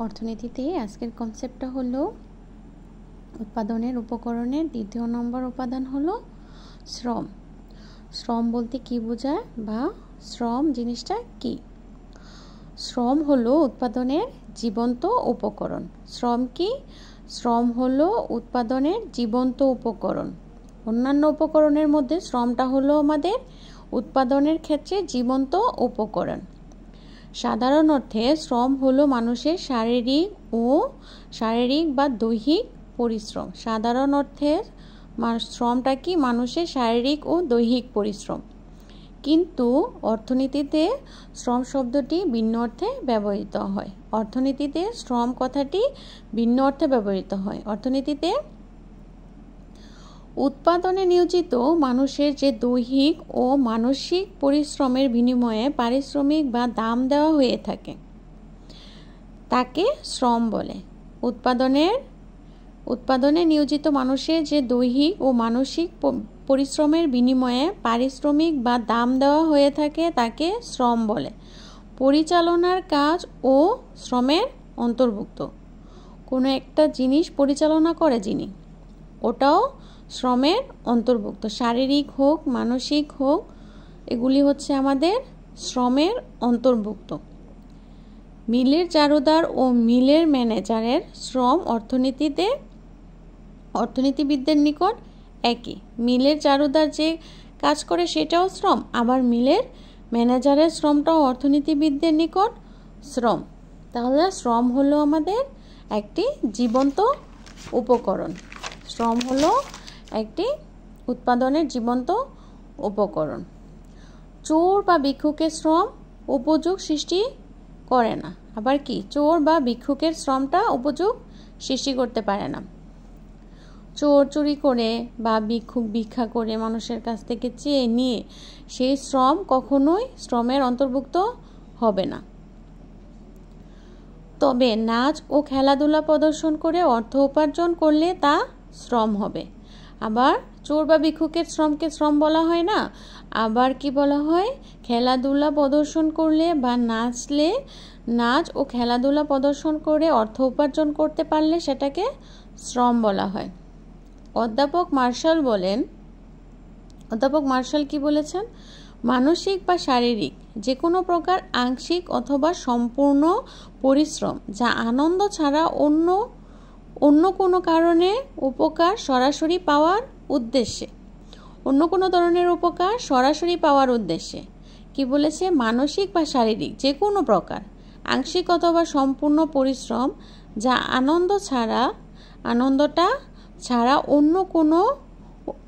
অর্থনীতিতে আজকের কনসেপ্টটা হলো উৎপাদনের উপকরণের দ্বিতীয় নম্বর উপাদান হলো শ্রম। শ্রম বলতে কি বোঝায় বা শ্রম জিনিসটা কি? শ্রম হলো উৎপাদনের জীবন্ত উপকরণ। শ্রম কি? শ্রম হলো উৎপাদনের জীবন্ত উপকরণ। অন্যান্য উপকরণের মধ্যে শ্রমটা হলো আমাদের উৎপাদনের ক্ষেত্রে জীবন্ত উপকরণ। সাধারণ অর্থে শ্রম হলো মানুষের শারীরিক বা দৈহিক পরিশ্রম। সাধারণ অর্থে শ্রমটা কি? মানুষের শারীরিক ও দৈহিক পরিশ্রম। কিন্তু অর্থনীতিতে শ্রম শব্দটি ভিন্ন অর্থে ব্যবহৃত হয়। অর্থনীতিতে শ্রম কথাটি ভিন্ন অর্থে ব্যবহৃত হয়। অর্থনীতিতে উৎপাদনে নিয়োজিত মানুষের যে দৈহিক ও মানসিক পরিশ্রমের বিনিময়ে পারিশ্রমিক বা দাম দেওয়া হয়ে থাকে তাকে শ্রম বলে। উৎপাদনে নিয়োজিত মানুষের যে দৈহিক ও মানসিক পরিশ্রমের বিনিময়ে পারিশ্রমিক বা দাম দেওয়া হয়ে থাকে তাকে শ্রম বলে। পরিচালনার কাজ ও শ্রমের অন্তর্ভুক্ত। কোনো একটা জিনিস পরিচালনা করে যিনি, ওটাও শ্রমের অন্তর্ভুক্ত। শারীরিক হোক মানসিক হোক, এগুলি হচ্ছে আমাদের শ্রমের অন্তর্ভুক্ত। মিলের চারুদার ও মিলের ম্যানেজারের শ্রম অর্থনীতিবিদদের নিকট একই। মিলের চারুদার যে কাজ করে সেটাও শ্রম, আবার মিলের ম্যানেজারের শ্রমটাও অর্থনীতিবিদদের নিকট শ্রম। তাহলে শ্রম হলো আমাদের একটি জীবন্ত উপকরণ। শ্রম হলো একটি উৎপাদনের জীবন্ত উপকরণ। চোর বা ভিক্ষুকের শ্রম উপযোগ সৃষ্টি করে না। আবার কি? চোর বা ভিক্ষুকের শ্রমটা উপযোগ সৃষ্টি করতে পারে না। চোর চুরি করে বা ভিক্ষুক ভিক্ষা করে মানুষের কাছ থেকে চেয়ে নিয়ে সেই শ্রম কখনোই শ্রমের অন্তর্ভুক্ত হবে না। তবে নাচ ও খেলাধুলা প্রদর্শন করে অর্থ উপার্জন করলে তা শ্রম হবে। আবার চোর বা ভিক্ষুকের শ্রমকে শ্রম বলা হয় না। আবার কি বলা হয়? খেলাধুলা প্রদর্শন করলে বা নাচ ও খেলাধুলা প্রদর্শন করে অর্থ উপার্জন করতে পারলে সেটাকে শ্রম বলা হয়। অধ্যাপক মার্শাল কি বলেছেন? মানসিক বা শারীরিক যে কোনো প্রকার আংশিক অথবা সম্পূর্ণ পরিশ্রম যা আনন্দ ছাড়া অন্য কোনো কারণে উপকার সরাসরি পাওয়ার উদ্দেশ্যে, অন্য কোনো ধরনের উপকার সরাসরি পাওয়ার উদ্দেশ্যে কি বলেছে? মানসিক বা শারীরিক যে কোনো প্রকার আংশিক অথবা সম্পূর্ণ পরিশ্রম যা আনন্দটা ছাড়া অন্য কোনো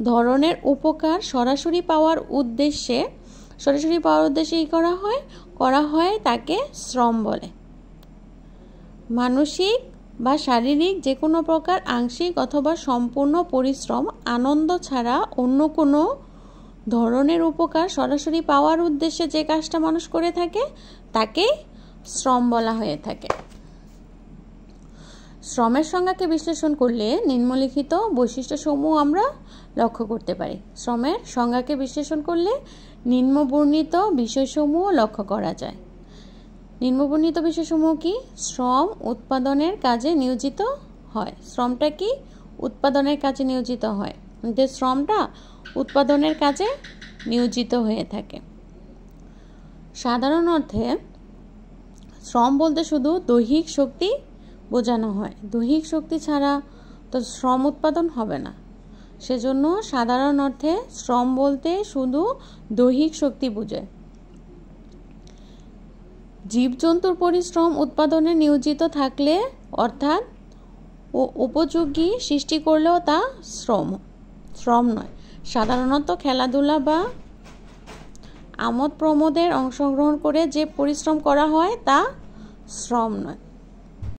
ধরনের উপকার সরাসরি পাওয়ার উদ্দেশ্যে করা হয় তাকে শ্রম বলে। মানসিক বা শারীরিক যে কোনো প্রকার আংশিক অথবা সম্পূর্ণ পরিশ্রম আনন্দ ছাড়া অন্য কোনো ধরনের উপকার সরাসরি পাওয়ার উদ্দেশ্যে যে কাজটা মানুষ করে থাকে তাকেই শ্রম বলা হয়ে থাকে। শ্রমের সংজ্ঞাকে বিশ্লেষণ করলে নিম্নলিখিত বৈশিষ্ট্যসমূহ আমরা লক্ষ্য করতে পারি। শ্রমের সংজ্ঞাকে বিশ্লেষণ করলে নিম্নবর্ণিত বিষয়সমূহ লক্ষ্য করা যায়। নিম্নবর্ণিত বিষয়সমূহ কি? শ্রম উৎপাদনের কাজে নিয়োজিত হয়। শ্রমটা কি? উৎপাদনের কাজে নিয়োজিত হয়। যে শ্রমটা উৎপাদনের কাজে নিয়োজিত হয়ে থাকে। সাধারণ অর্থে শ্রম বলতে শুধু দৈহিক শক্তি বোঝানো হয়। দৈহিক শক্তি ছাড়া তো শ্রম উৎপাদন হবে না। সেজন্য সাধারণ অর্থে শ্রম বলতে শুধু দৈহিক শক্তি বোঝায়। জীবজন্তুর পরিশ্রম উৎপাদনে নিয়োজিত থাকলে অর্থাৎ উপযোগী সৃষ্টি করলেও তা শ্রম নয়। সাধারণত খেলাধুলা বা আমোদ প্রমোদের অংশগ্রহণ করে যে পরিশ্রম করা হয় তা শ্রম নয়।